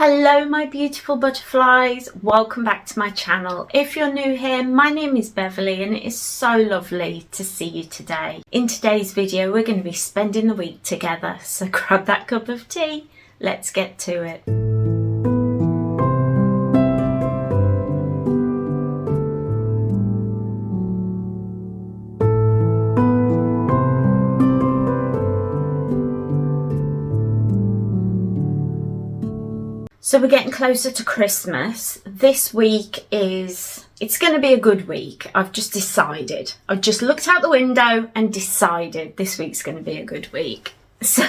Hello my beautiful butterflies, welcome back to my channel. If you're new here, my name is Beverly and it is so lovely to see you today. In today's video we're going to be spending the week together, so grab that cup of tea, let's get to it. So we're getting closer to Christmas. This week it's going to be a good week. I've just decided. I've just looked out the window and decided this week's going to be a good week. So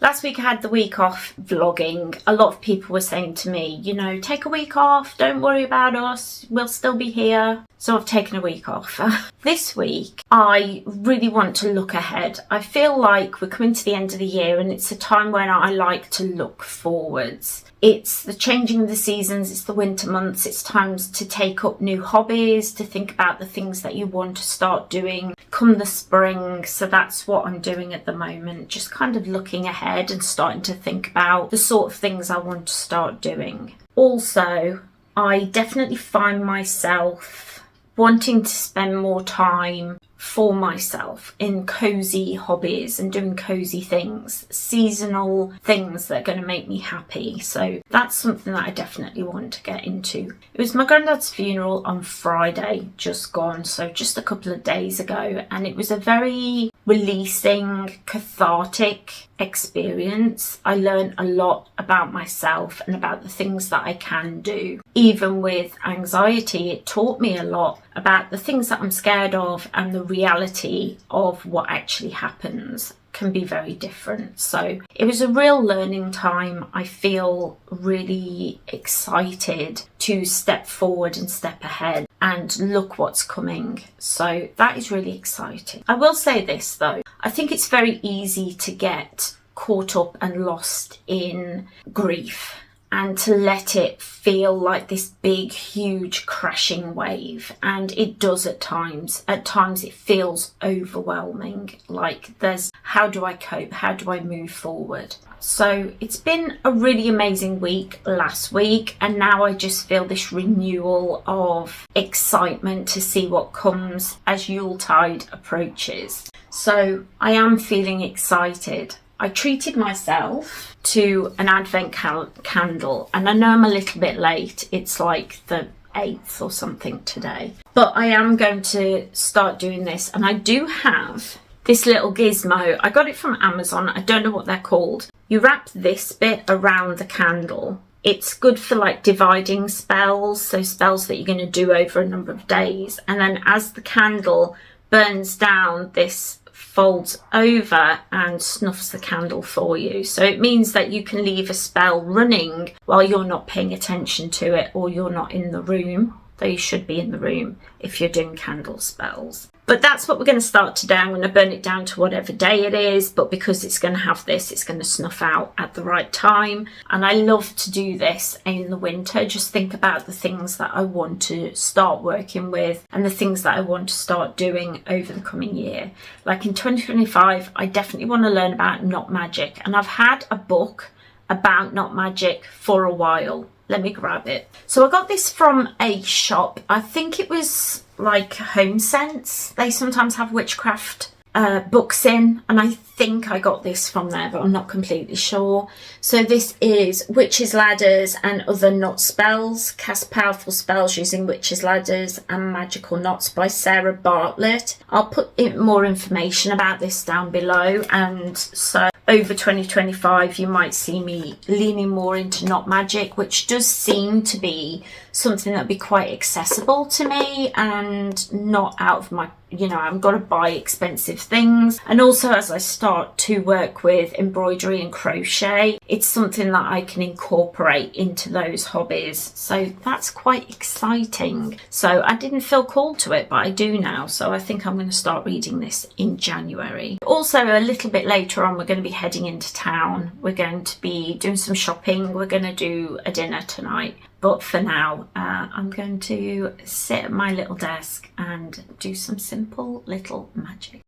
last week I had the week off vlogging. A lot of people were saying to me, you know, take a week off, don't worry about us, we'll still be here. So I've taken a week off. This week I really want to look ahead. I feel like we're coming to the end of the year and it's a time when I like to look forwards. It's the changing of the seasons, it's the winter months, it's times to take up new hobbies, to think about the things that you want to start doing come the spring. So that's what I'm doing at the moment, just kind of looking ahead and starting to think about the sort of things I want to start doing. Also, I definitely find myself wanting to spend more time for myself in cozy hobbies and doing cozy things, seasonal things that are going to make me happy. So that's something that I definitely want to get into. It was my granddad's funeral on Friday, just gone, so just a couple of days ago, and it was a very releasing, cathartic experience. I learned a lot about myself and about the things that I can do. Even with anxiety, it taught me a lot about the things that I'm scared of, and the reality of what actually happens can be very different. So it was a real learning time. I feel really excited to step forward and step ahead and look what's coming. So that is really exciting. I will say this though, I think it's very easy to get caught up and lost in grief and to let it feel like this big, huge crashing wave. And it does at times. At times it feels overwhelming. Like there's, how do I cope? How do I move forward? So it's been a really amazing week last week, and now I just feel this renewal of excitement to see what comes as Yuletide approaches. So I am feeling excited. I treated myself to an advent candle, and I know I'm a little bit late. It's like the 8th or something today, but I am going to start doing this. And I do have this little gizmo. I got it from Amazon. I don't know what they're called. You wrap this bit around the candle. It's good for like dividing spells, so spells that you're going to do over a number of days. And then as the candle burns down, this folds over and snuffs the candle for you. So it means that you can leave a spell running while you're not paying attention to it, or you're not in the room, though you should be in the room if you're doing candle spells. But that's what we're going to start today. I'm going to burn it down to whatever day it is, but because it's going to have this, it's going to snuff out at the right time. And I love to do this in the winter. Just think about the things that I want to start working with and the things that I want to start doing over the coming year. Like in 2025, I definitely want to learn about knot magic. And I've had a book about knot magic for a while. Let me grab it. So I got this from a shop. I think it was like Home Sense. They sometimes have witchcraft books in, and I think I got this from there, but I'm not completely sure. So this is Witches' Ladders and Other Knot Spells. Cast powerful spells using witches' ladders and magical knots by Sarah Bartlett. I'll put more information about this down below. And so over 2025 you might see me leaning more into knot magic, which does seem to be something that would be quite accessible to me and not out of my, you know, I've got to buy expensive things. And also as I start to work with embroidery and crochet, it's something that I can incorporate into those hobbies. So that's quite exciting. So I didn't feel called to it, but I do now. So I think I'm going to start reading this in January. Also a little bit later on, we're going to be heading into town. We're going to be doing some shopping. We're going to do a dinner tonight. But for now, I'm going to sit at my little desk and do some simple little magic.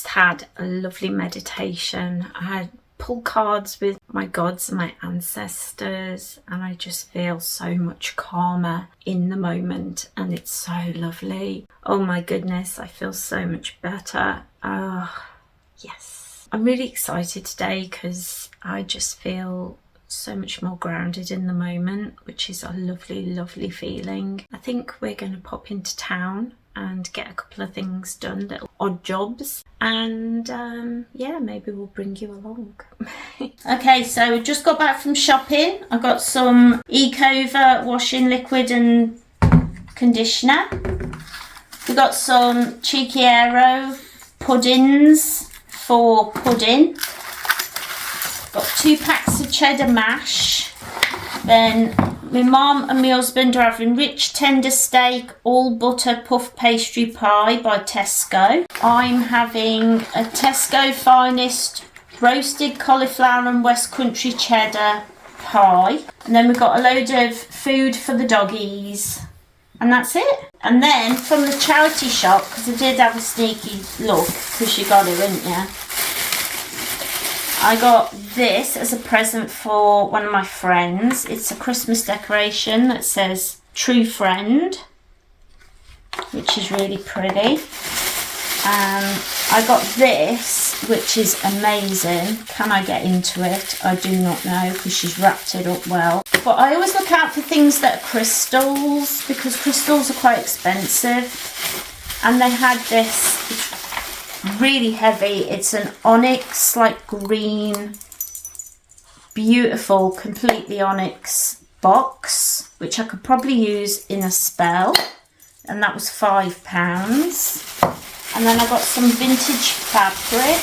had a lovely meditation. I had pull cards with my gods and my ancestors, and I just feel so much calmer in the moment, and it's so lovely. Oh my goodness, I feel so much better. Oh, yes. I'm really excited today because I just feel so much more grounded in the moment, which is a lovely, lovely feeling. I think we're going to pop into town and get a couple of things done, little odd jobs, and yeah, maybe we'll bring you along. Okay, so just got back from shopping. I got some Ecover washing liquid and conditioner. We got some Cheeky Aero puddings for pudding. Got 2 packs of cheddar mash. Then my mum and my husband are having rich tender steak all butter puff pastry pie by Tesco. I'm having a Tesco finest roasted cauliflower and West Country cheddar pie. And then we've got a load of food for the doggies. And that's it. And then from the charity shop, because I did have a sneaky look, because you got it, didn't you? I got this as a present for one of my friends. It's a Christmas decoration that says True Friend, which is really pretty. I got this, which is amazing. Can I get into it? I do not know, because she's wrapped it up well. But I always look out for things that are crystals, because crystals are quite expensive. And they had this, it's really heavy. It's an onyx, like green, beautiful, completely onyx box, which I could probably use in a spell. And that was £5. And then I got some vintage fabric.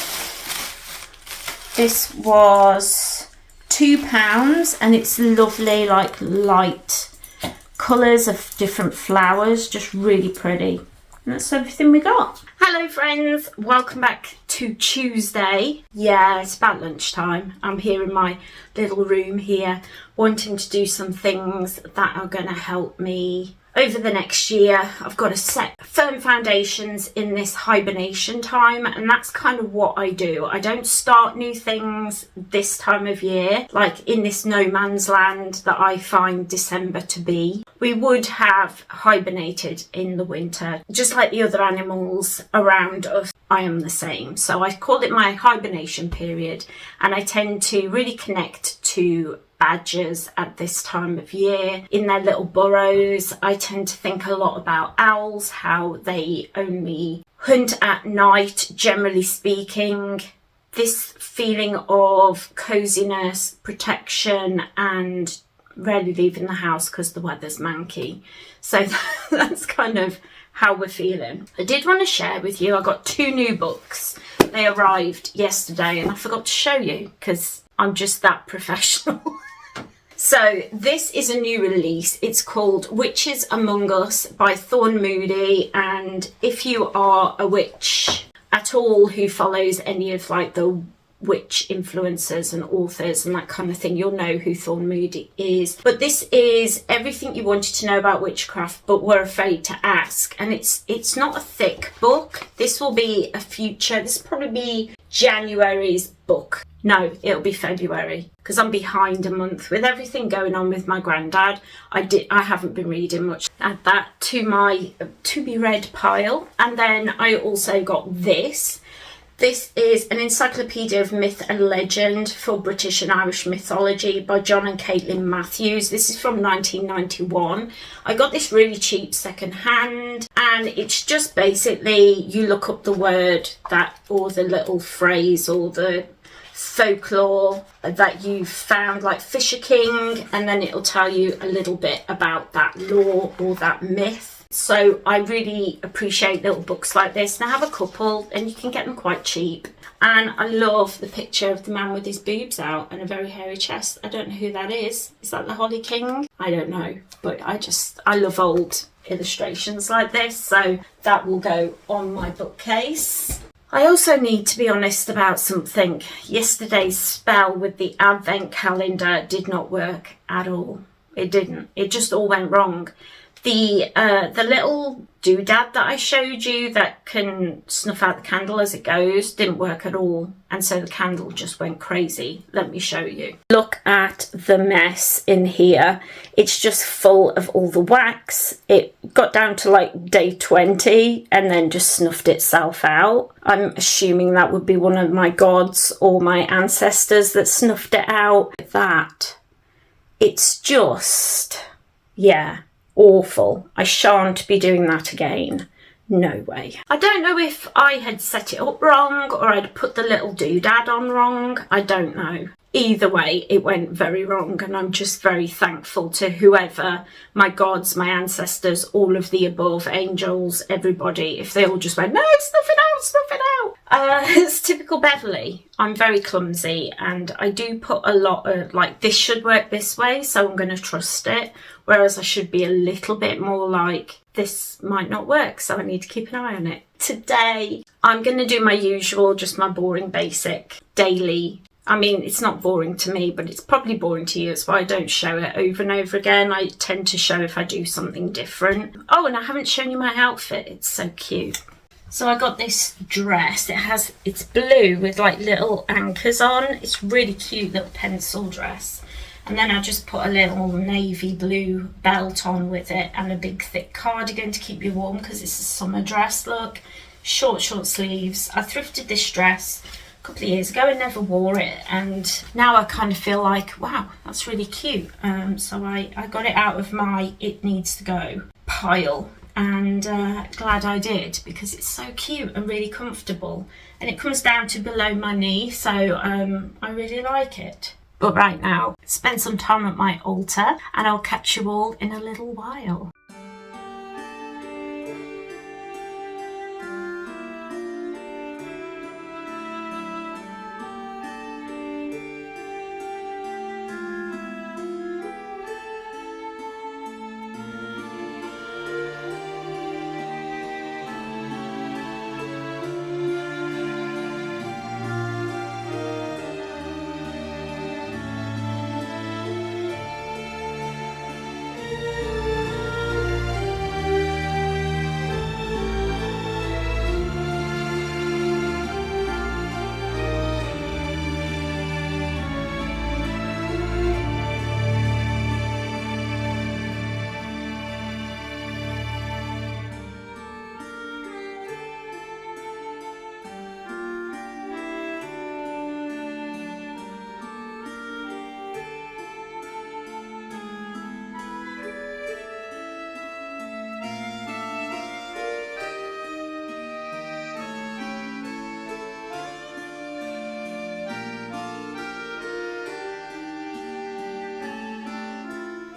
This was £2, and it's lovely, like light colours of different flowers, just really pretty. And that's everything we got. Hello friends, welcome back to Tuesday. Yeah, it's about lunchtime. I'm here in my little room here, wanting to do some things that are going to help me over the next year. I've got to set firm foundations in this hibernation time, and that's kind of what I do. I don't start new things this time of year, like in this no man's land that I find December to be. We would have hibernated in the winter, just like the other animals around us. I am the same. So I call it my hibernation period, and I tend to really connect to badgers at this time of year in their little burrows. I tend to think a lot about owls, how they only hunt at night, generally speaking. This feeling of coziness, protection, and rarely leaving the house because the weather's manky. So that's kind of how we're feeling. I did want to share with you, I got 2 new books. They arrived yesterday and I forgot to show you because I'm just that professional. So this is a new release. It's called Witches Among Us by Thorn Moody, and if you are a witch at all who follows any of like the witch influencers and authors and that kind of thing, you'll know who Thorn Moody is. But this is everything you wanted to know about witchcraft but were afraid to ask, and it's not a thick book. This will be a future, this will probably be January's book. No, it'll be February because I'm behind a month with everything going on with my granddad. I haven't been reading much. Add that to my to be read pile. And then I also got this. This is an encyclopedia of myth and legend for British and Irish mythology by John and Caitlin Matthews. This is from 1991. I got this really cheap second hand, and it's just basically you look up the word that, or the little phrase, or the folklore that you've found, like Fisher King, and then it'll tell you a little bit about that lore or that myth. So I really appreciate little books like this, and I have a couple and you can get them quite cheap. And I love the picture of the man with his boobs out and a very hairy chest. I don't know who that is. Is that the Holly King? I don't know, but I love old illustrations like this, so that will go on my bookcase. I also need to be honest about something. Yesterday's spell with the advent calendar did not work at all. It didn't. It just all went wrong. The little doodad that I showed you that can snuff out the candle as it goes didn't work at all, and so the candle just went crazy. Let me show you. Look at the mess in here. It's just full of all the wax. It got down to like day 20 and then just snuffed itself out. I'm assuming that would be one of my gods or my ancestors that snuffed it out. It's just, yeah, awful. I shan't be doing that again. No way. I don't know if I had set it up wrong or I'd put the little doodad on wrong. I don't know. Either way, it went very wrong, and I'm just very thankful to whoever, my gods, my ancestors, all of the above, angels, everybody, if they all just went, no, snuff it out, snuff it out. It's typical Beverly. I'm very clumsy, and I do put a lot of, like, this should work this way, so I'm going to trust it, whereas I should be a little bit more like, this might not work, so I need to keep an eye on it. Today, I'm going to do my usual, just my boring, basic, daily. I mean, it's not boring to me, but it's probably boring to you. That's why I don't show it over and over again. I tend to show if I do something different. Oh, and I haven't shown you my outfit. It's so cute. So I got this dress. It's blue with like little anchors on. It's really cute little pencil dress. And then I just put a little navy blue belt on with it and a big thick cardigan to keep you warm because it's a summer dress look. Short sleeves. I thrifted this dress couple of years ago and never wore it, and now I kind of feel like, wow, that's really cute. So I got it out of my it needs to go pile, and glad I did, because it's so cute and really comfortable, and it comes down to below my knee, so I really like it. But right now, spend some time at my altar, and I'll catch you all in a little while.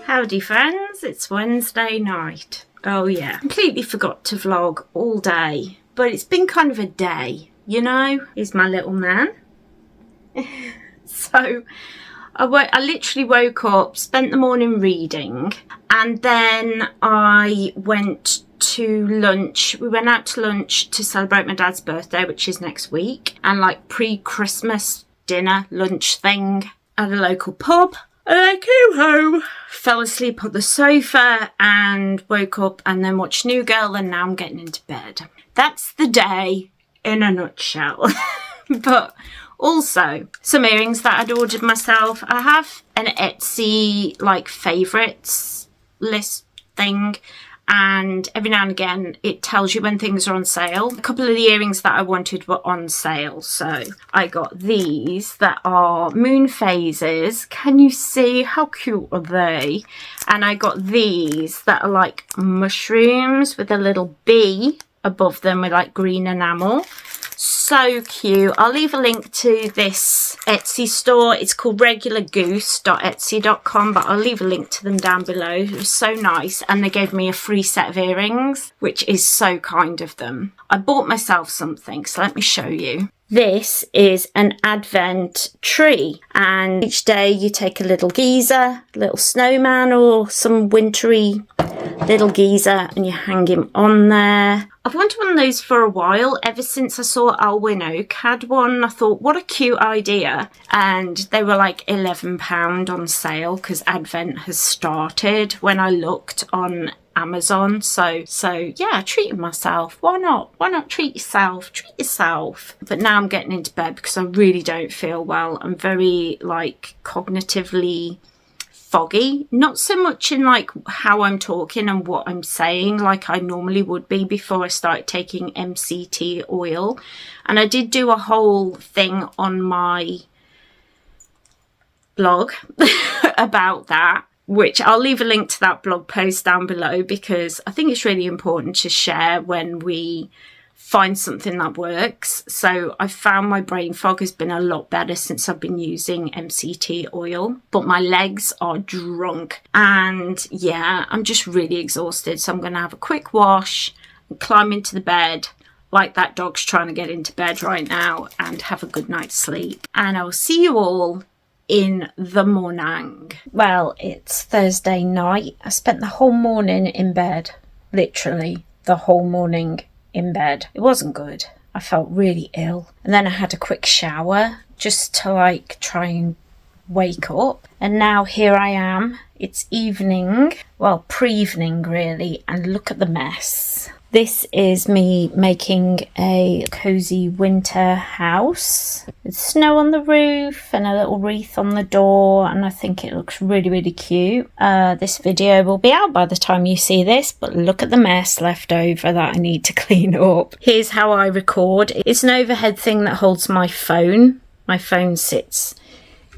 Howdy friends, it's Wednesday night. Oh yeah, completely forgot to vlog all day, but it's been kind of a day, you know? Here's my little man. So I literally woke up, spent the morning reading, and then I went to lunch. We went out to lunch to celebrate my dad's birthday, which is next week, and like pre-Christmas dinner lunch thing at a local pub. And I came home, fell asleep on the sofa and woke up and then watched New Girl, and now I'm getting into bed. That's the day in a nutshell. But also some earrings that I'd ordered myself. I have an Etsy like favourites list thing, and every now and again it tells you when things are on sale. A couple of the earrings that I wanted were on sale, so I got these that are moon phases. Can you see how cute are they? And I got these that are like mushrooms with a little bee above them with like green enamel. So cute. I'll leave a link to this Etsy store. It's called regulargoose.etsy.com, but I'll leave a link to them down below. It was so nice, and they gave me a free set of earrings, which is so kind of them. I bought myself something, so let me show you. This is an advent tree, and each day you take a little geezer, little snowman, or some wintry little geezer, and you hang him on there. I've wanted one of those for a while, ever since I saw Alwyn Oak had one. I thought, what a cute idea. And they were like £11 on sale because Advent has started when I looked on Amazon. So yeah, I treated myself. Why not? Why not treat yourself? Treat yourself. But now I'm getting into bed because I really don't feel well. I'm very like cognitively foggy, not so much in like how I'm talking and what I'm saying like I normally would be before I started taking MCT oil. And I did do a whole thing on my blog about that, which I'll leave a link to that blog post down below, because I think it's really important to share when we find something that works. So I found my brain fog has been a lot better since I've been using MCT oil, but my legs are drunk, and yeah, I'm just really exhausted. So I'm going to have a quick wash and climb into the bed like that dog's trying to get into bed right now, and have a good night's sleep. And I'll see you all in the morning. Well, it's Thursday night. I spent the whole morning in bed, literally the whole morning in bed. It wasn't good. I felt really ill, and then I had a quick shower just to like try and wake up, and now here I am. It's evening, well, pre-evening really, and look at the mess. This is me making a cozy winter house with snow on the roof and a little wreath on the door, and I think it looks really, really cute. This video will be out by the time you see this, but look at the mess left over that I need to clean up. Here's how I record. It's an overhead thing that holds my phone. My phone sits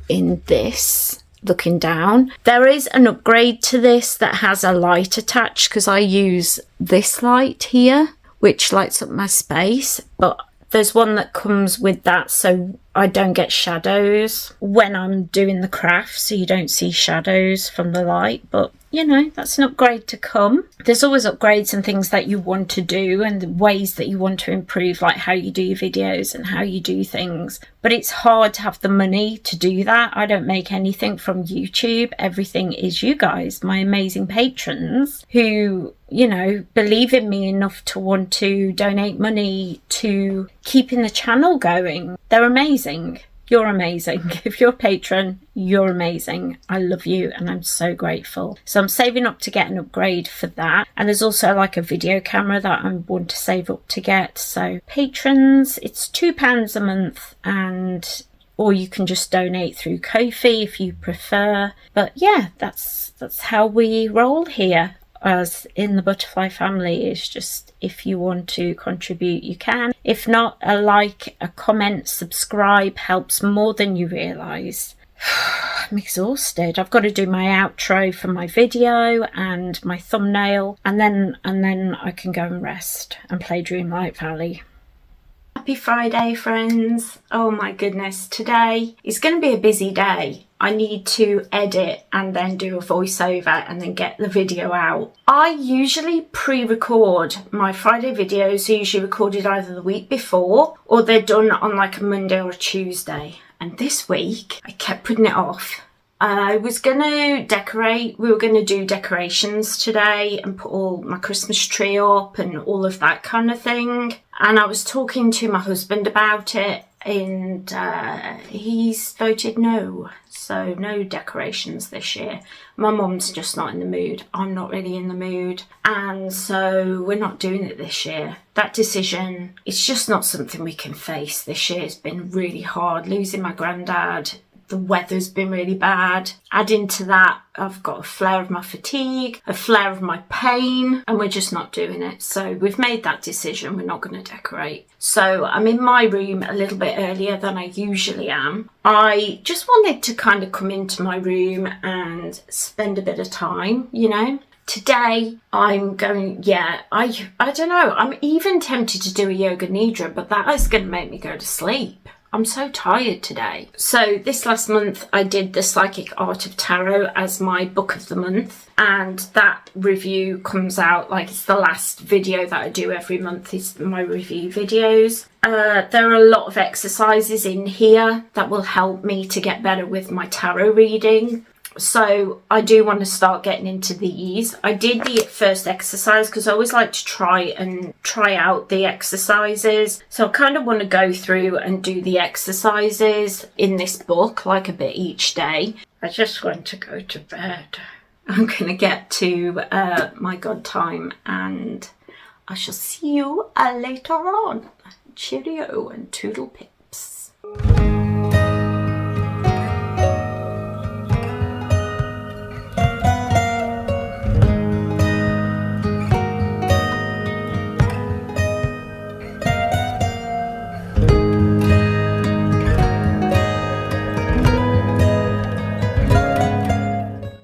in this, looking down. There is an upgrade to this that has a light attached, because I use this light here which lights up my space, but there's one that comes with that so I don't get shadows when I'm doing the craft, so you don't see shadows from the light. But you know, that's an upgrade to come. There's always upgrades and things that you want to do and ways that you want to improve, like how you do your videos and how you do things. But it's hard to have the money to do that. I don't make anything from YouTube. Everything is you guys, my amazing patrons, who, you know, believe in me enough to want to donate money to keeping the channel going. They're amazing. You're amazing. If you're a patron, you're amazing. I love you and I'm so grateful. So I'm saving up to get an upgrade for that. And there's also like a video camera that I want to save up to get. So patrons, it's £2 a month, and or you can just donate through Ko-fi if you prefer. But yeah, that's how we roll here. As in the butterfly family, is just, if you want to contribute, you can. If not, a like, a comment, subscribe helps more than you realise. I'm exhausted. I've got to do my outro for my video and my thumbnail, and then I can go and rest and play Dreamlight Valley. Happy Friday, friends. Oh my goodness, today is going to be a busy day. I need to edit and then do a voiceover and then get the video out. I usually pre-record my Friday videos. They're usually recorded either the week before or they're done on like a Monday or a Tuesday. And this week I kept putting it off. I was going to decorate. We were going to do decorations today and put all my Christmas tree up and all of that kind of thing. And I was talking to my husband about it, and he's voted no. So no decorations this year. My mum's just not in the mood. I'm not really in the mood. And so we're not doing it this year. That decision, it's just not something we can face. This year has been really hard. Losing my granddad. The weather's been really bad. Adding to that, I've got a flare of my fatigue, a flare of my pain, and we're just not doing it. So we've made that decision. We're not going to decorate. So I'm in my room a little bit earlier than I usually am. I just wanted to kind of come into my room and spend a bit of time, you know. Today I'm going, I don't know. I'm even tempted to do a yoga nidra, but that is going to make me go to sleep. I'm so tired today. So this last month I did the Psychic Art of Tarot as my book of the month, and that review comes out, like it's the last video that I do every month is my review videos. There are a lot of exercises in here that will help me to get better with my tarot reading. So I do want to start getting into these. I did the first exercise because I always like to try out the exercises. So I kind of want to go through and do the exercises in this book, like a bit each day. I just want to go to bed. I'm going to get to my God time, and I shall see you later on. Cheerio and toodle pip.